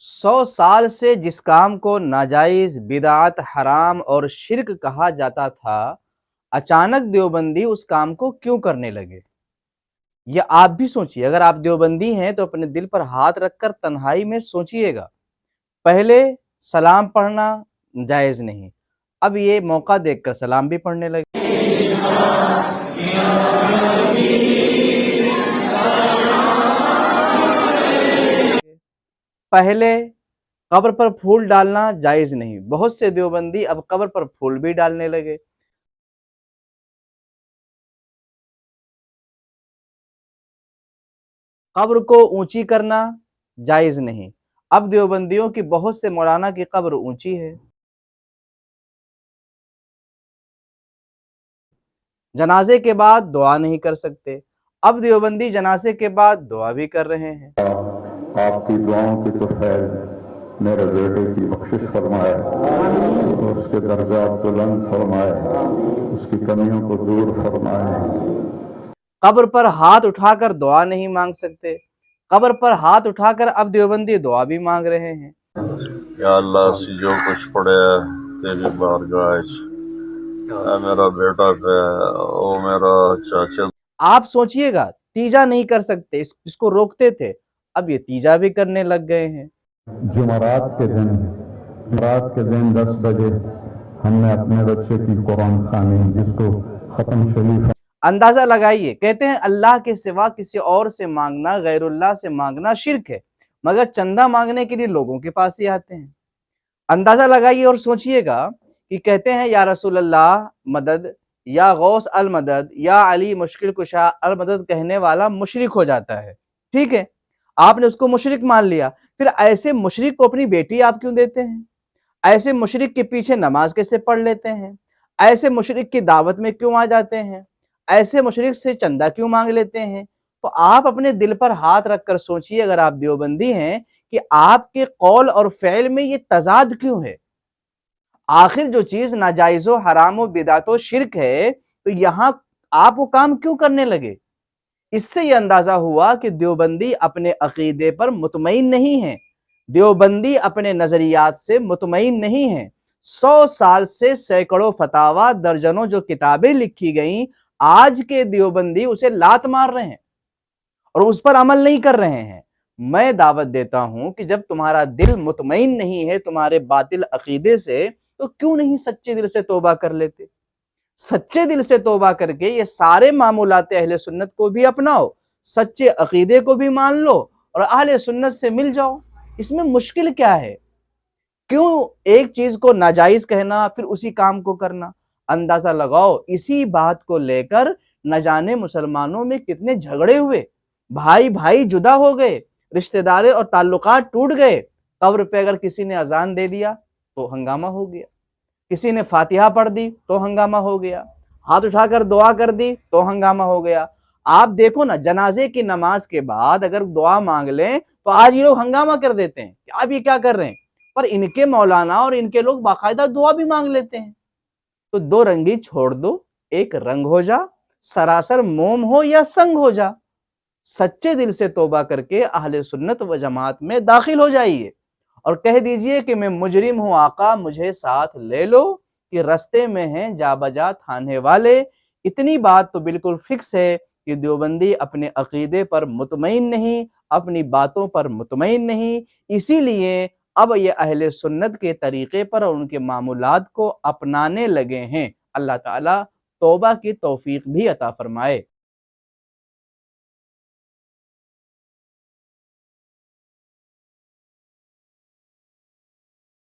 100 साल से जिस काम को नाजायज, बिदअत, हराम और शिर्क कहा जाता था, अचानक देवबंदी उस काम को क्यों करने लगे? ये आप भी सोचिए। अगर आप देवबंदी हैं तो अपने दिल पर हाथ रखकर तन्हाई में सोचिएगा। पहले सलाम पढ़ना जायज नहीं, अब ये मौका देखकर सलाम भी पढ़ने लगे। पहले कब्र पर फूल डालना जायज नहीं, बहुत से देवबंदी अब कब्र पर फूल भी डालने लगे। कब्र को ऊंची करना जायज नहीं, अब देवबंदियों की बहुत से मौलाना की कब्र ऊंची है। जनाजे के बाद दुआ नहीं कर सकते, अब देवबंदी जनाजे के बाद दुआ भी कर रहे हैं। आपकी दुआओं की तो खैर मेरे बेटे की बख्शिश फरमाए, उसके दर्जात बुलंद फरमाए, उसकी कमियों को दूर फरमाए। कब्र पर हाथ उठाकर दुआ नहीं मांग सकते, कब्र पर हाथ उठाकर अब देवबंदी दुआ भी मांग रहे हैं। या अल्लाह से जो कुछ पड़े तेरी बारगाह मेरा बेटा पे ओ मेरा चाचा। आप सोचिएगा, तीजा नहीं कर सकते, इसको रोकते थे, अब ये तीजा भी करने लग गए हैं। जुमरात के दिन 10 बजे हमने अपने बच्चे की कुरान खानी जिसको खत्म शरीफ अंदाजा लगाइए, कहते हैं अल्लाह के सिवा किसी और से मांगना, गैरुल्लाह से मांगना शिर्क है, मगर चंदा मांगने के लिए लोगों के पास ही आते हैं। अंदाजा लगाइए और सोचिएगा कि कहते हैं या रसूल अल्लाह मदद, या गौस अल मदद, या अली मुश्किल कुशा अल मदद कहने वाला मुशरिक हो जाता है। ठीक है, आपने उसको मुशरिक मान लिया, फिर ऐसे मुशरिक को अपनी बेटी आप क्यों देते हैं? ऐसे मुशरिक के पीछे नमाज कैसे पढ़ लेते हैं? ऐसे मुशरिक की दावत में क्यों आ जाते हैं? ऐसे मुशरिक से चंदा क्यों मांग लेते हैं? तो आप अपने दिल पर हाथ रखकर सोचिए, अगर आप देवबंदी हैं, कि आपके कौल और फ़ेल में ये तज़ाद क्यों है? आखिर जो चीज नाजायज़ो, हरामो, बिदातो, शिर्क है, तो यहाँ आप वो काम क्यों करने लगे? इससे ये अंदाजा हुआ कि देवबंदी अपने अकीदे पर मुतमईन नहीं है, देवबंदी अपने नजरियात से मुतमईन नहीं है। 100 साल से सैकड़ों फतावा, दर्जनों जो किताबें लिखी गईं, आज के देवबंदी उसे लात मार रहे हैं और उस पर अमल नहीं कर रहे हैं। मैं दावत देता हूं कि जब तुम्हारा दिल मुतमईन नहीं है तुम्हारे बातिल अकीदे से, तो क्यों नहीं सच्चे दिल से तौबा कर लेते? सच्चे दिल से तौबा करके ये सारे मामूलात अहले सुन्नत को भी अपनाओ, सच्चे अकीदे को भी मान लो और अहले सुन्नत से मिल जाओ। इसमें मुश्किल क्या है? क्यों एक चीज को नाजायज कहना फिर उसी काम को करना? अंदाजा लगाओ, इसी बात को लेकर न जाने मुसलमानों में कितने झगड़े हुए, भाई भाई जुदा हो गए, रिश्तेदार और ताल्लुकात टूट गए। कब्र पे अगर किसी ने अजान दे दिया तो हंगामा हो गया, किसी ने फातिहा पढ़ दी तो हंगामा हो गया, हाथ उठाकर दुआ कर दी तो हंगामा हो गया। आप देखो ना, जनाजे की नमाज के बाद अगर दुआ मांग लें तो आज ये लोग हंगामा कर देते हैं कि आप ये क्या कर रहे हैं, पर इनके मौलाना और इनके लोग बाकायदा दुआ भी मांग लेते हैं। तो दो रंगी छोड़ दो, एक रंग हो जा, सरासर मोम हो या संग हो जा। सच्चे दिल से तौबा करके अहले सुन्नत व जमात में दाखिल हो जाइए और कह दीजिए कि मैं मुजरिम हूं आका, मुझे साथ ले लो, कि रस्ते में हैं जा बजा थाने वाले। इतनी बात तो बिल्कुल फिक्स है कि देवबंदी अपने अकीदे पर मुतमईन नहीं, अपनी बातों पर मुतमईन नहीं, इसीलिए अब ये अहले सुन्नत के तरीके पर और उनके मामूलात को अपनाने लगे हैं। अल्लाह ताला तौबा की तौफीक भी अता फरमाए।